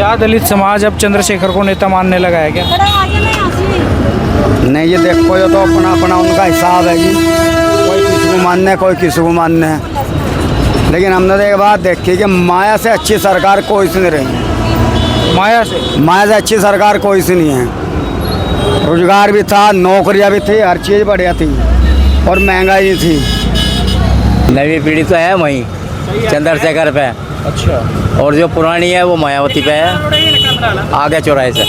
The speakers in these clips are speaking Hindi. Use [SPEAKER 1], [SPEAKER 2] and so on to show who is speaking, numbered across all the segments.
[SPEAKER 1] क्या दलित समाज अब चंद्रशेखर को नेता मानने लगा है क्या?
[SPEAKER 2] नहीं, ये देखो, ये तो अपना अपना उनका हिसाब है जी। कोई किसी को मानना है, कोई किसी को मानना है। लेकिन हमने तो एक बात देखी कि माया से अच्छी सरकार कोई सी नहीं रही।
[SPEAKER 1] माया से
[SPEAKER 2] अच्छी सरकार कोई सी नहीं है। रोजगार भी था, नौकरियां भी थी, हर चीज़ बढ़िया थी और महंगाई थी।
[SPEAKER 3] नई पीढ़ी तो है वहीं चंद्रशेखर पे।
[SPEAKER 1] अच्छा,
[SPEAKER 3] और जो पुरानी है वो मायावती पे है, आगे चौराहे से।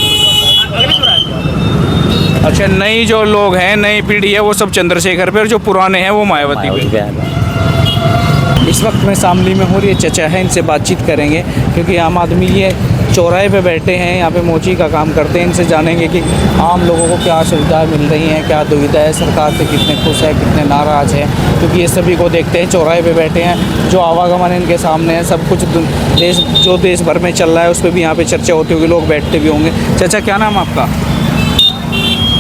[SPEAKER 1] अच्छा, नई जो लोग हैं, नई पीढ़ी है, वो सब चंद्रशेखर पे और जो पुराने हैं वो मायावती पे।
[SPEAKER 3] है।
[SPEAKER 1] इस वक्त मैं शामली में हूँ, ये चचा है, इनसे बातचीत करेंगे क्योंकि आम आदमी ये चौराहे पे बैठे हैं, यहाँ पे मोची का काम करते हैं। इनसे जानेंगे कि आम लोगों को क्या सुविधाएं मिल रही हैं, क्या दुविधा है, सरकार से कितने खुश है, कितने नाराज़ हैं, क्योंकि ये सभी को देखते हैं, चौराहे पे बैठे हैं, जो आवागमन इनके सामने है, सब कुछ देश भर में चल रहा है, उस पर भी यहाँ पर चर्चा होती होगी, लोग बैठते भी होंगे। चाचा, क्या नाम आपका?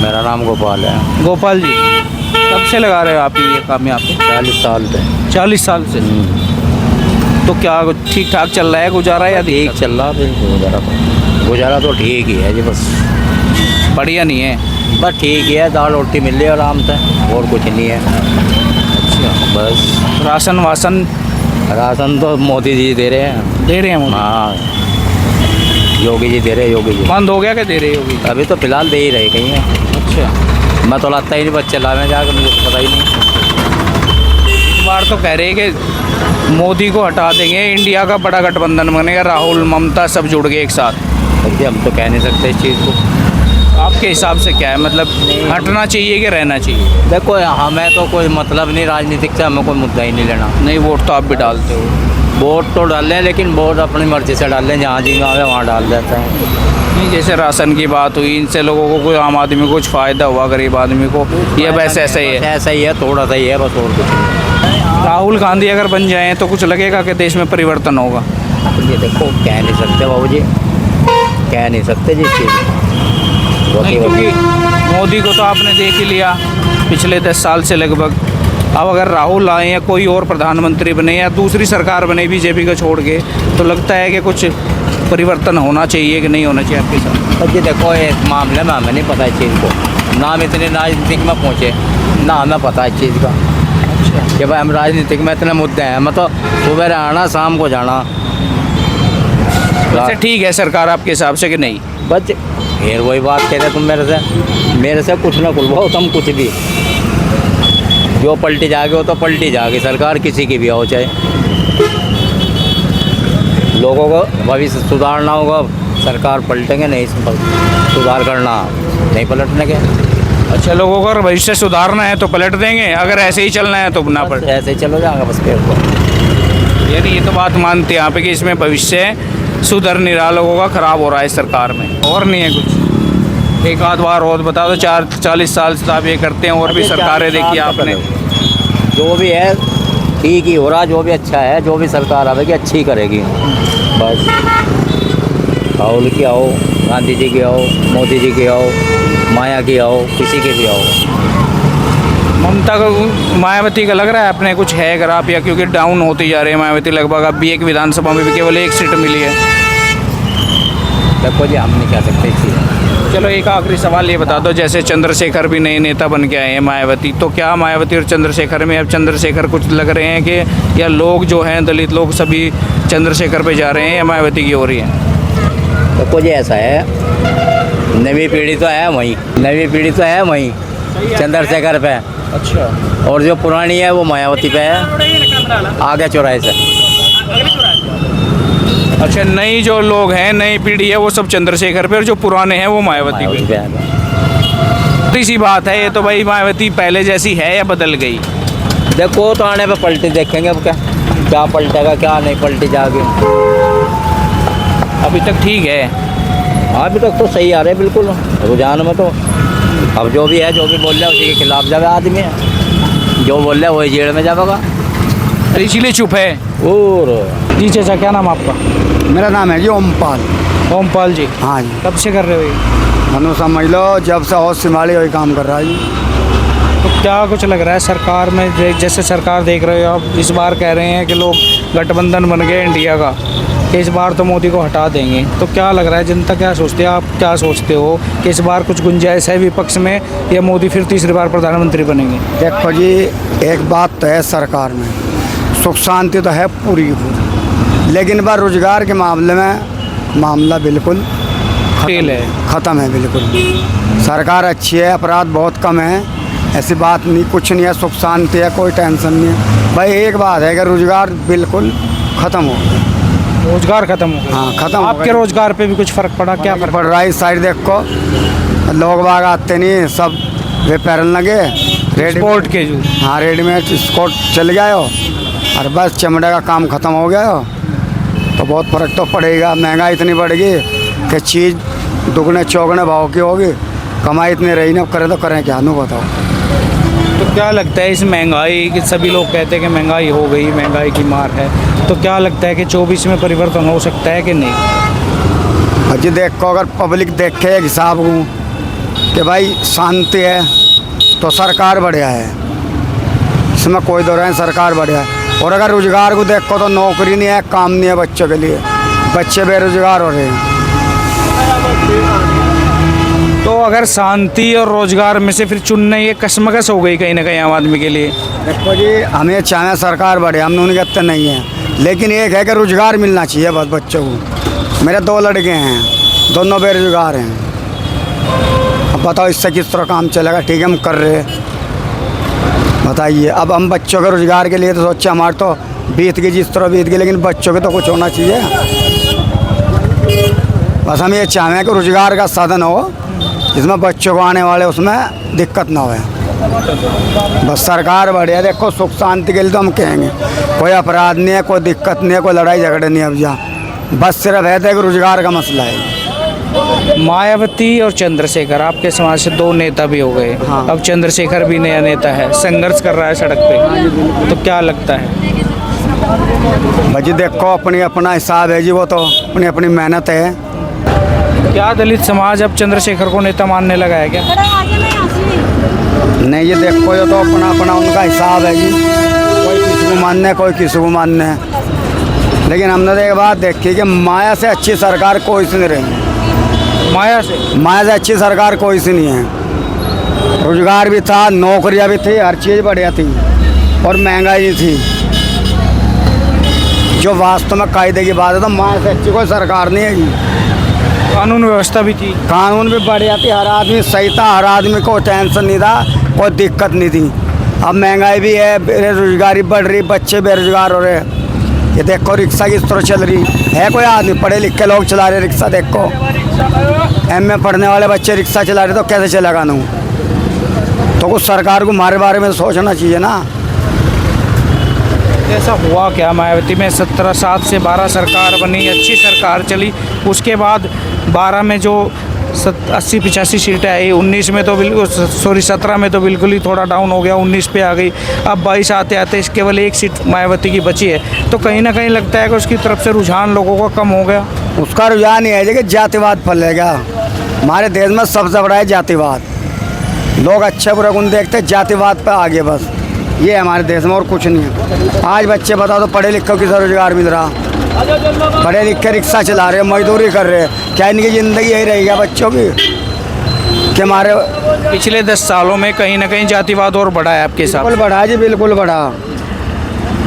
[SPEAKER 3] मेरा नाम गोपाल है।
[SPEAKER 1] गोपाल जी, कब से लगा रहे हो आप ये काम यहाँ पे?
[SPEAKER 3] 40 साल से।
[SPEAKER 1] 40 साल से। तो क्या ठीक ठाक चल रहा है गुजारा या
[SPEAKER 3] ठीक चल रहा है गुजारा तो ठीक ही है जी, बस
[SPEAKER 1] बढ़िया नहीं है?
[SPEAKER 3] बस ठीक ही है, दाल रोटी मिल रही है आराम से, और कुछ नहीं है।
[SPEAKER 1] अच्छा,
[SPEAKER 3] बस
[SPEAKER 1] राशन वासन
[SPEAKER 3] राशन तो मोदी जी दे रहे हैं।
[SPEAKER 1] दे रहे हैं मोदी?
[SPEAKER 3] हाँ, योगी जी दे रहे हैं। योगी जी
[SPEAKER 1] बंद हो गया क्या दे रहे होगी?
[SPEAKER 3] अभी तो फिलहाल दे ही रहे कहीं है।
[SPEAKER 1] अच्छा,
[SPEAKER 3] मैं तो लाता ही नहीं, बच्चे लाने जाकर मुझे तो पता ही नहीं।
[SPEAKER 1] इस बार तो कह रहे हैं कि मोदी को हटा देंगे, इंडिया का बड़ा गठबंधन बनेगा, राहुल ममता सब जुड़ गए एक साथ।
[SPEAKER 3] देखिए, हम तो कह नहीं सकते इस चीज़ को।
[SPEAKER 1] आपके हिसाब से क्या है, मतलब हटना चाहिए कि रहना चाहिए?
[SPEAKER 3] देखो, हमें तो कोई मतलब नहीं राजनीतिक से, हमें कोई मुद्दा ही नहीं लेना।
[SPEAKER 1] नहीं, वोट तो आप भी डालते हो?
[SPEAKER 3] वोट तो डाल लें, लेकिन वोट अपनी मर्जी से डाल लें, जहाँ जी आवे वहाँ डाल देते हैं।
[SPEAKER 1] नहीं, जैसे राशन की बात हुई, इनसे लोगों को कोई आम आदमी को कुछ फ़ायदा हुआ, गरीब आदमी को? ये बस ऐसा ही है?
[SPEAKER 3] ऐसा ही है, थोड़ा सा ही है, बस और कुछ नहीं।
[SPEAKER 1] राहुल गांधी अगर बन जाएं तो कुछ लगेगा कि देश में परिवर्तन होगा?
[SPEAKER 3] ये देखो, कह नहीं सकते बाबू जी, कह नहीं सकते जी चीज़।
[SPEAKER 1] नहीं, क्योंकि मोदी को तो आपने देख ही लिया पिछले 10 साल से लगभग। अब अगर राहुल आए या कोई और प्रधानमंत्री बने या दूसरी सरकार बने बीजेपी को छोड़ के, तो लगता है कि कुछ परिवर्तन होना चाहिए कि नहीं होना चाहिए आपके साथ?
[SPEAKER 3] तो जी देखो, इस मामले में हमें नहीं पता इस चीज़ को, ना हम इतने राजनीतिक में पहुँचे, ना हमें पता इस चीज़ का कि भाई हम राजनीतिक में इतने मुद्दे हैं। मैं तो सुबह आना, शाम को जाना।
[SPEAKER 1] वैसे ठीक है सरकार आपके हिसाब से कि नहीं?
[SPEAKER 3] बस फिर वही बात कह रहे तुम मेरे से कुछ ना खुलवाओ तुम कुछ भी। जो पलटी जाएगी वो तो पलटी जाएगी, सरकार किसी की भी हो चाहे। लोगों को भविष्य सुधारना होगा, सरकार पलटेंगे नहीं, सुधार करना नहीं पलटने के।
[SPEAKER 1] अच्छा, लोगों का भविष्य सुधारना है तो पलट देंगे, अगर ऐसे ही चलना है तो ना पलट?
[SPEAKER 3] ऐसे ही चलो जाएगा बस फिर को।
[SPEAKER 1] यानी ये तो बात मानते हैं यहाँ पे कि इसमें भविष्य सुधर नहीं रहा, लोगों का ख़राब हो रहा है इस सरकार में, और नहीं है कुछ? एक आध बार और बता दो। 40 साल से आप ये करते हैं, और भी सरकारें देखी आपने?
[SPEAKER 3] जो भी है ठीक ही हो रहा, जो भी अच्छा है, जो भी सरकार आएगी अच्छी करेगी बस। राहुल की आओ, गांधी जी की आओ, मोदी जी की आओ, माया की आओ, किसी की भी आओ।
[SPEAKER 1] ममता को, मायावती का लग रहा है अपने कुछ है अगर आप, या क्योंकि डाउन होती जा रही है मायावती, लगभग अब भी एक विधानसभा में भी केवल 1 सीट मिली है।
[SPEAKER 3] देखो जी, हम नहीं कह सकते इस चीज़।
[SPEAKER 1] चलो, एक आखिरी सवाल ये बता दो, जैसे चंद्रशेखर भी नए नेता बन के आए हैं, मायावती, तो क्या मायावती और चंद्रशेखर में अब चंद्रशेखर कुछ लग रहे हैं कि, या लोग जो हैं दलित लोग सभी चंद्रशेखर पे जा रहे हैं या मायावती की हो रही है?
[SPEAKER 3] देखो जी, ऐसा है, नवी पीढ़ी तो है वहीं चंद्रशेखर पे।
[SPEAKER 1] अच्छा,
[SPEAKER 3] और जो पुरानी है वो मायावती पे है, आगे चौराहे से।
[SPEAKER 1] अच्छा, नई जो लोग हैं, नई पीढ़ी है, वो सब चंद्रशेखर पे, और जो पुराने हैं वो मायावती पे। इसी बात है ये तो भाई, मायावती पहले जैसी है या बदल गई?
[SPEAKER 3] देखो, तो आने पे पलटी देखेंगे अब क्या पलटेगा, क्या नहीं पलटी जाएगी।
[SPEAKER 1] अभी तक ठीक है?
[SPEAKER 3] अभी तक तो सही आ रहे बिल्कुल रुझान में। तो अब जो भी है, जो भी बोल रहे हैं उसी के खिलाफ जाएगा आदमी, जो बोल रहे हैं वही जेल में जाएगा,
[SPEAKER 1] तो इसीलिए चुप है।
[SPEAKER 3] और
[SPEAKER 1] जी चाचा, क्या नाम आपका?
[SPEAKER 2] मेरा नाम है जी ओमपाल।
[SPEAKER 1] ओमपाल जी,
[SPEAKER 2] हाँ जी।
[SPEAKER 1] कब से कर रहे हो ये?
[SPEAKER 2] मनो समझ लो, जब से होश संभाली वही काम कर रहा है जी।
[SPEAKER 1] तो क्या कुछ लग रहा है सरकार में, जैसे सरकार देख रहे हो आप, इस बार कह रहे हैं कि लोग गठबंधन बन गए इंडिया का, कि इस बार तो मोदी को हटा देंगे, तो क्या लग रहा है जनता क्या सोचती है, आप क्या सोचते हो कि इस बार कुछ गुंजाइश है विपक्ष में या मोदी फिर तीसरी बार प्रधानमंत्री बनेंगे?
[SPEAKER 2] देखो जी, एक बात तो है, सरकार में सुख शांति तो है पूरी की पूरी, लेकिन बार रोजगार के मामले में मामला बिल्कुल
[SPEAKER 1] फेल है।
[SPEAKER 2] ख़त्म है बिल्कुल। सरकार अच्छी है, अपराध बहुत कम है, ऐसी बात नहीं, कुछ नहीं है, सुख शांति है, कोई टेंशन नहीं है। भाई एक बात है कि रोजगार बिल्कुल ख़त्म हो गया।
[SPEAKER 1] रोजगार खत्म हो गया?
[SPEAKER 2] हाँ, खत्म हो
[SPEAKER 1] आपके
[SPEAKER 2] गया।
[SPEAKER 1] रोजगार पे भी कुछ फर्क पड़ा? क्या फर्क
[SPEAKER 2] पड़ रहा है? इस साइड देखो, लोग बाग आते नहीं, सब वे पैरल लगे
[SPEAKER 1] स्पोर्ट के जो
[SPEAKER 2] हाँ रेडीमेड स्कोट चल गया हो और बस चमड़े का काम ख़त्म हो गया हो, तो बहुत फ़र्क तो पड़ेगा। महंगाई इतनी बढ़ गई कि चीज़ दुगने चौगने भाव की होगी, कमाई इतनी रही ना, करें तो करें क्या, नू बताओ।
[SPEAKER 1] तो क्या लगता है इस महंगाई की, सभी लोग कहते हैं कि महंगाई हो गई, महंगाई की मार है, तो क्या लगता है कि 24 में परिवर्तन हो सकता है कि नहीं?
[SPEAKER 2] जी देखो, अगर पब्लिक देखे एक हिसाब को कि भाई शांति है तो सरकार बढ़िया है, इसमें कोई दो रहे, सरकार बढ़िया है। और अगर रोजगार को देखो तो नौकरी नहीं है, काम नहीं है बच्चों के लिए, बच्चे बेरोजगार हो रहे हैं।
[SPEAKER 1] तो अगर शांति और रोजगार में से फिर चुनना ये कशमकश हो गई कहीं ना कहीं आम आदमी के लिए।
[SPEAKER 2] देखो जी, हमें चाहे सरकार बढ़े, हम उन्हें कहते नहीं है, लेकिन एक है कि रोजगार मिलना चाहिए बस बच्चों को। मेरे 2 लड़के हैं, दोनों बेरोजगार हैं। अब बताओ इससे किस तरह काम चलेगा? ठीक है, हम कर रहे हैं, बताइए। अब हम बच्चों के रोजगार के लिए तो सोचे, हमारे तो बीत गई जिस तरह बीत गई, लेकिन बच्चों के तो कुछ होना चाहिए। बस हम ये चाहें कि रोजगार का साधन हो जिसमें बच्चों को आने वाले उसमें दिक्कत ना हो। बस सरकार बढ़िया। देखो, सुख शांति के लिए तो हम कहेंगे कोई अपराध नहीं है, कोई दिक्कत नहीं है, कोई लड़ाई झगड़े नहीं है। अब जा बस सिर्फ है कि रोजगार का मसला है।
[SPEAKER 1] मायावती और चंद्रशेखर आपके समाज से 2 नेता भी हो गए।
[SPEAKER 2] हाँ।
[SPEAKER 1] अब चंद्रशेखर भी नया नेता है, संघर्ष कर रहा है सड़क पे, तो क्या लगता है?
[SPEAKER 2] भाजी देखो, अपनी अपना हिसाब है जी, वो तो अपनी अपनी मेहनत है।
[SPEAKER 1] क्या दलित समाज अब चंद्रशेखर को नेता मानने लगा है क्या?
[SPEAKER 2] नहीं, ये देखो, ये तो अपना अपना उनका हिसाब है जी, कोई किसी को मानना है, कोई किसी को मानना है। लेकिन हमने तो एक बात देखी कि माया से अच्छी सरकार कोई सी नहीं रही।
[SPEAKER 1] माया से?
[SPEAKER 2] माया से अच्छी सरकार कोई सी नहीं है। रोजगार भी था, नौकरियां भी थी, हर चीज़ बढ़िया थी और महंगाई थी। जो वास्तव में कायदे की बात है, तो माया से अच्छी कोई सरकार नहीं है जी।
[SPEAKER 1] कानून व्यवस्था भी थी?
[SPEAKER 2] कानून भी बढ़िया थी, हर आदमी सही था, हर आदमी को टेंशन नहीं था, कोई दिक्कत नहीं थी। अब महंगाई भी है, बेरोजगारी बढ़ रही, बच्चे बेरोजगार हो रहे हैं। ये देखो, रिक्शा किस तरह चल रही है, कोई आदमी पढ़े लिखे लोग चला रहे रिक्शा। देखो, एमए पढ़ने वाले बच्चे रिक्शा चला रहे, तो कैसे चलेगा नू? तो कुछ सरकार को हमारे बारे में सोचना चाहिए ना।
[SPEAKER 1] ऐसा हुआ क्या मायावती में? 7 से 12 सरकार बनी, अच्छी सरकार चली, उसके बाद 12 में जो 80-85 सीटें आई, 19 में तो बिल्कुल, सॉरी 17 में तो बिल्कुल ही थोड़ा डाउन हो गया, 19 पे आ गई। अब 22 आते आते केवल 1 सीट मायावती की बची है, तो कहीं ना कहीं लगता है कि उसकी तरफ से रुझान लोगों का कम हो गया।
[SPEAKER 2] उसका रुझान ये है कि जातिवाद फैलेगा। हमारे देश में सबसे बड़ा है जातिवाद। लोग अच्छे बुरे गुण देखते, जातिवाद पर आगे, बस ये हमारे देश में और कुछ नहीं है। आज बच्चे बताओ तो पढ़े लिखे किसी रोजगार मिल रहा? पढ़े लिखे रिक्शा चला रहे, मजदूरी कर रहे, क्या इनकी ज़िंदगी यही रहेगा बच्चों की कि हमारे?
[SPEAKER 1] पिछले 10 सालों में कहीं ना कहीं जातिवाद और बढ़ा है आपके साथ?
[SPEAKER 2] बिल्कुल बढ़ा जी, बिल्कुल बढ़ा।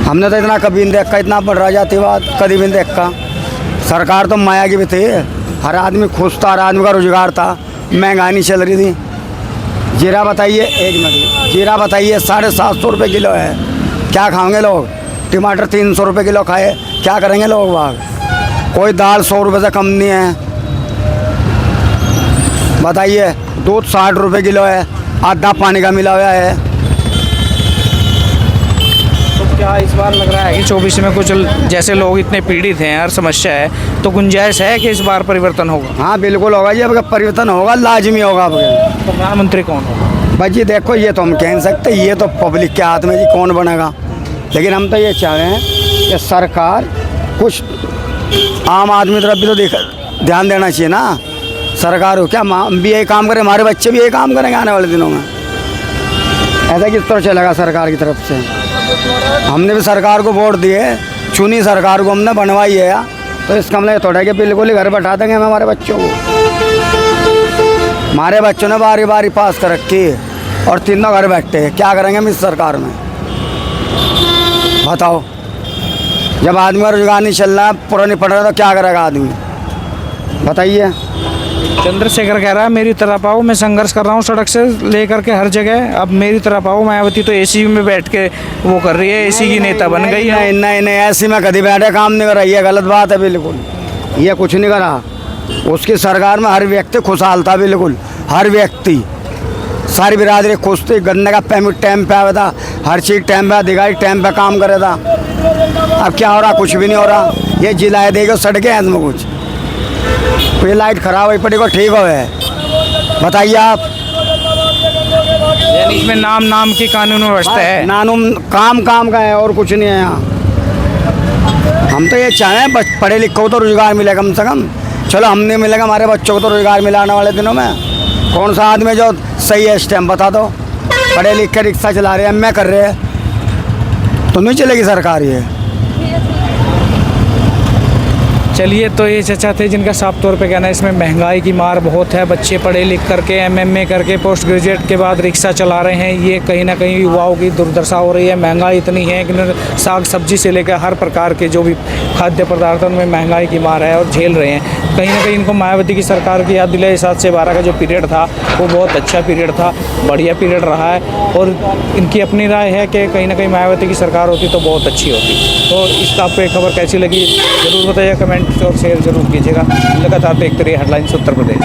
[SPEAKER 2] हमने तो इतना कभी नहीं देखा, इतना बढ़ रहा जातिवाद कभी भी नहीं देखा। सरकार तो माया की भी थी, हर आदमी खुश था, हर आदमी का रोजगार था, महंगाई नहीं चल रही थी। जीरा बताइए, 1 मिनट, जीरा बताइए 750 रुपये किलो है, क्या खाएंगे लोग? टमाटर 300 रुपये किलो खाए, क्या करेंगे लोग बाग? कोई दाल 100 रुपये से कम नहीं है। बताइए, दूध 60 रुपये किलो है, आधा पानी का मिला हुआ है।
[SPEAKER 1] तो क्या इस बार लग रहा है कि 24 में कुछ, जैसे लोग इतने पीड़ित हैं, हर समस्या है, तो गुंजाइश है कि इस बार परिवर्तन होगा?
[SPEAKER 2] हाँ बिल्कुल होगा जी, अब परिवर्तन होगा, लाजमी होगा। अब
[SPEAKER 1] प्रधानमंत्री कौन होगा?
[SPEAKER 2] भाई जी देखो, ये तो हम कह नहीं सकते, ये तो पब्लिक के हाथ में जी कौन बनेगा। लेकिन हम तो ये चाह रहे हैं कि सरकार कुछ आम आदमी तरफ भी तो ध्यान देना चाहिए ना। सरकार हो क्या, हम भी यही काम करें, हमारे बच्चे भी यही काम करेंगे आने वाले दिनों में? ऐसा किस तरह चलेगा सरकार की तरफ से? हमने भी सरकार को वोट दिए, चुनी सरकार को हमने, बनवाई है, तो इसका मतलब थोड़ा कि बिल्कुल ही घर बैठा देंगे हम हमारे बच्चों को। हमारे बच्चों ने बारी बारी पास कर रखी है और तीनों घर बैठे हैं, क्या करेंगे हम इस सरकार में बताओ। जब आदमी का रोजगार नहीं चल रहा, पूरा नहीं पड़ रहा, तो क्या करेगा आदमी बताइए।
[SPEAKER 1] चंद्रशेखर कह रहा है मेरी तरफ आओ, मैं संघर्ष कर रहा हूँ सड़क से लेकर के हर जगह, अब मेरी तरफ आओ। मायावती तो एसी में बैठ के वो कर रही है, एसी की नेता बन गई है।
[SPEAKER 2] नहीं नहीं नहीं, ऐसी में कभी बैठे काम नहीं कर रहा, ये गलत बात है बिल्कुल। ये कुछ नहीं करा, उसकी सरकार में हर व्यक्ति खुशहाल था, बिल्कुल हर व्यक्ति, सारी बिरादरी खुश थी। गन्ने का पेमेंट टाइम पे आया था, हर चीज़ टाइम पे, अधिकारी टाइम पे काम करे था। अब क्या हो रहा, कुछ भी नहीं हो रहा। ये जिलाए देगा सड़कें हैं इसमें कुछ, कोई लाइट खराब हुई पड़ी को ठीक हो है, बताइए आप।
[SPEAKER 1] यानी इसमें नाम नाम की कानून व्यवस्था है,
[SPEAKER 2] नानुम काम काम का है और कुछ नहीं है यहाँ। हम तो ये चाहें बस पढ़े लिखे को तो रोजगार मिले कम से कम। चलो हम नहीं मिलेगा, हमारे बच्चों को तो रोजगार मिला आने वाले दिनों में। कौन सा आदमी जो सही है इस टाइम बता दो। पढ़े लिख के रिक्शा चला रहे हैं, एम.ए. कर रहे हैं, तो नहीं चलेगी सरकार ये।
[SPEAKER 1] चलिए, तो ये चचा थे जिनका साफ तौर पे कहना है इसमें महंगाई की मार बहुत है। बच्चे पढ़े लिख करके एमएमए करके पोस्ट ग्रेजुएट के बाद रिक्शा चला रहे हैं, ये कहीं ना कहीं युवाओं की दुर्दशा हो रही है। महंगाई इतनी है कि साग सब्जी से लेकर हर प्रकार के जो भी खाद्य पदार्थ हैं उनमें महंगाई की मार है और झेल रहे हैं। कहीं ना कहीं इनको मायावती की सरकार की याद दिलाई। 7 से 12 का जो पीरियड था वो बहुत अच्छा पीरियड था, बढ़िया पीरियड रहा है। और इनकी अपनी राय है कि कहीं ना कहीं मायावती की सरकार होती तो बहुत अच्छी होती। तो इस आपको ये खबर कैसी लगी ज़रूर बताइए, कमेंट और शेयर जरूर कीजिएगा। लगातार देखते रहिए हेडलाइंस उत्तर प्रदेश।